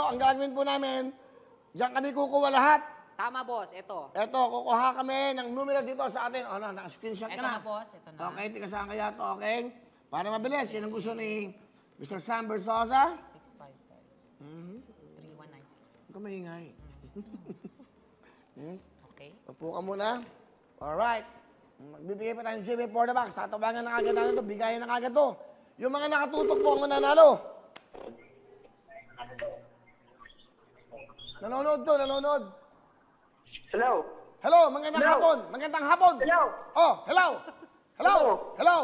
Ang gagawin po namin, diyan kami kukuha lahat. Tama, boss. Ito. Ito, kukuha kami ng numero dito sa atin. O, naka-screenshot ka Ito na. na, boss. Ito na. Okay, tika saan kaya ito, okay? Para mabilis, yan ang gusto ni Mr. Sam Bersosa. 655. 3196. Huwag ka maingay. Okay. Upo ka muna. Alright. Magbibigay pa tayo ng Jimmy for the box. Tatabangan na agad natin ito. Bigayan na agad ito. Yung mga nakatutok po ang nanalo. Nanonood to, nanonood. Hello. Hello, magandang Hello. hapon. Magandang hapon. Hello. Oh, hello. Hello. Hello.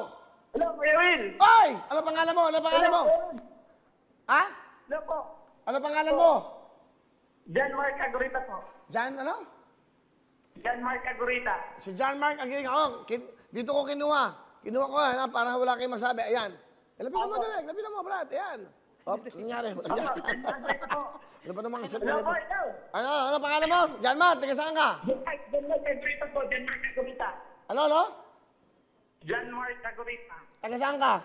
Hello, Kuya Will. Oy! Ano pangalan mo? Ano pangalan mo? Ha? Hello po. Ano pangalan mo? John Mark Agurita po. Jan, ano? John Mark Agurita. Si John Mark Aguirre. Oh, dito ko kinuha. Kinuha ko, para wala kayong masabi. Ayan. Lapitan mo, dali. Lapitan mo, Brad. Ayan. Oh, nangyari. Ano ba naman kasi? Hello po, hello. Ano pangalan mo? John Mark, taga saan ka? John Mark Agurita po. John Mark Agurita. Ano? John Mark Agurita. Taga saan ka?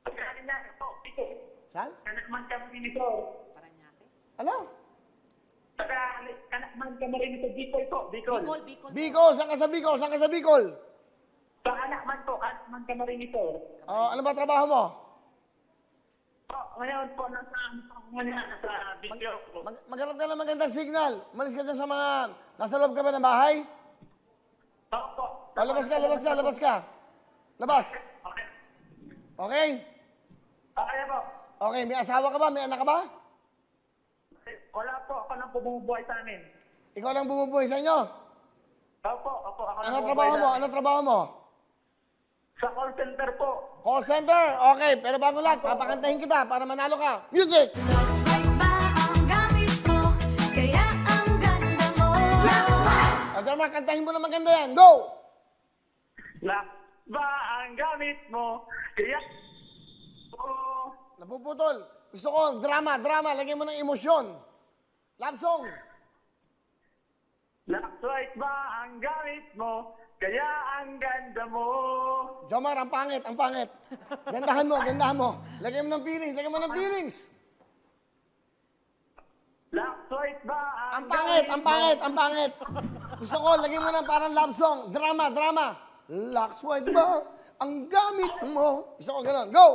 Pagkain na po, ito. Saan? Kanakman kami nito. Paranaque. Ano? Kanakman kami nito. Bicol po, Bicol. Bicol, Bicol. Bicol. Saan ka sa Bicol? Saan ka sa Bicol? Kanakman po, Kanakman kami nito. Oh, ano ba trabaho mo? Ngayon po, nasa Bicol po. Maghanap ka ng magandang signal. Malis ka dyan sa mga... Nasa loob ka ba ng bahay? Opo. Oh, labas ka, labas ka, labas ka. Labas. Okay. Okay? Okay po. Okay, may asawa ka ba? May anak ka ba? Wala po, ako nang bumubuhay sa amin. Ikaw lang bumubuhay sa inyo? Opo, ako Ano nang trabaho mo? bumubuhay Ano trabaho mo? sa call center po. Call center? Okay, pero bago lahat, papakantahin kita para manalo ka. Music! Looks like ba ang gamit mo? Kaya ang ganda mo. Adyan Mark, kantahin mo na maganda yan. Go! Ba ang gamit mo? Kaya... Oh, Napuputol. Gusto ko, drama. Lagyan mo ng emosyon. Love song. right ba ang gamit mo? Kaya ang ganda mo. Jomar, ang pangit. Gandahan mo. Lagyan mo ng feelings. right ba Ang pangit. Gusto ko, lagyan mo ng parang love song. Drama. Lux white ba ang gamit mo? Gusto ko gano'n. Go!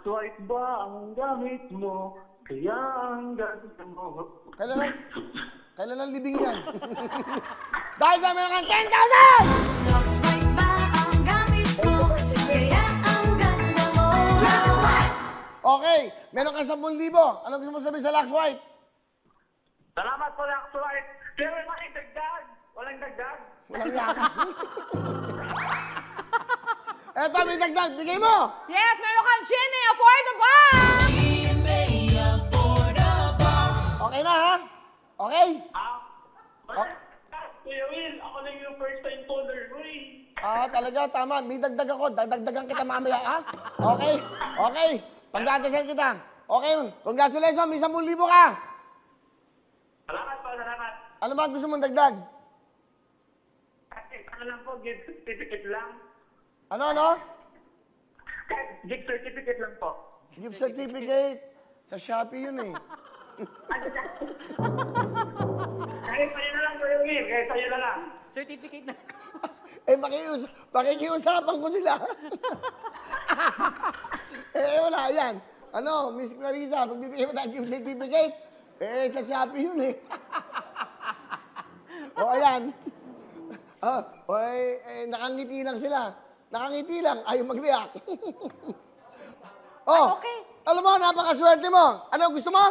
right ba ang gamit mo? Kaya ang ganda mo. Kailan ang libing yan? Dahil kami ng 10,000! Looks like ba ang gamit mo? Kaya ang ganda mo. Okay, meron kang 10,000. Ano gusto mo sabihin sa Lux White? Salamat po, right. Kaya may dagdag. Walang dagdag. Walang yaka. Eto, may dagdag. Bigay mo! Yes, meron kang Jimmy for the box! Okay na, ha? Okay? Kuya Will, ako lang yung first time caller mo Talaga, tama. May dagdag ako. Dadagdagan kita mamaya, ha? Okay. Pagdadasal kita. Okay, congratulations. May 10,000 ka. Salamat po, salamat. Ano ba gusto mong dagdag? Ano lang po, gift certificate lang. Ano? Gift certificate lang po. Gift certificate. Sa Shopee yun, eh. Kahit sa'yo na lang, Kuya Will. Kahit sa'yo na lang. Certificate na. Makikiusapan ko sila. Wala yan. Miss Clarissa, pagbibigay mo tayo gift certificate, sa Shopee yun, eh. Ayan. Nakangiti lang sila. Ayaw mag-react. Okay. Alam mo, napakaswerte mo. Anong gusto mo?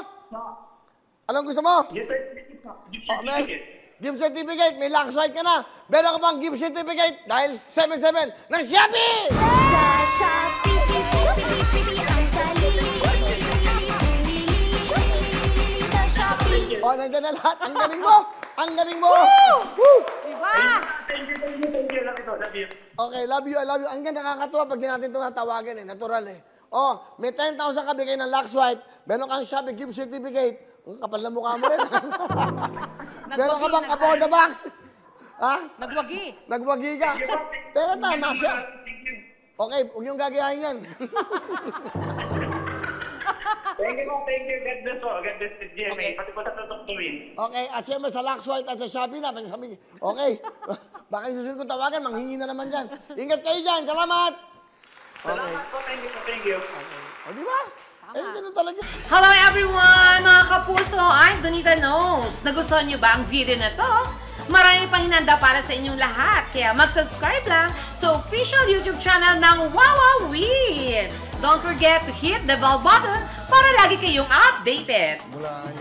Gift certificate po. Gift certificate. Gift certificate. May Lux White ka na. Meron ka pang gift certificate dahil 77 ng Shopee! Sa Shopee, pili ang talili. Sa Shopee. Nandiyan na lahat. Ang galing mo. Woo! Diba? Thank you. Love you. Okay, love you. Ang ganda, nakakatuwa pag di natin tumatawagan, eh. Natural, eh. May 10,000 ka bigay ng Lux White. Meron kang Shopee gift certificate. Ang kapal na mukha mo rin. Meron ka bang aboard the box? Ha? Nagwagi ka. Pero tama siya. Okay, huwag niyong gagayahin yan. Thank Thank you po, thank you. God bless po. God bless with GMA. Okay. Pati po sa tutuktuin. Okay, at siyempre sa Lux White at sa Shopee na. Sabi, okay, baka yung susunod kong tawagan, manghingi na naman dyan. Ingat kayo dyan, salamat! Salamat po, thank you po, thank you. O, di ba? Eh, ganun talaga. Hello everyone! Mga kapuso, I'm Donita Knows. Nagustuhan niyo ba ang video na to? Marami pang hinanda para sa inyong lahat. Kaya mag-subscribe lang sa official YouTube channel ng Wawa Win. Don't forget to hit the bell button para lagi kayong updated. Mula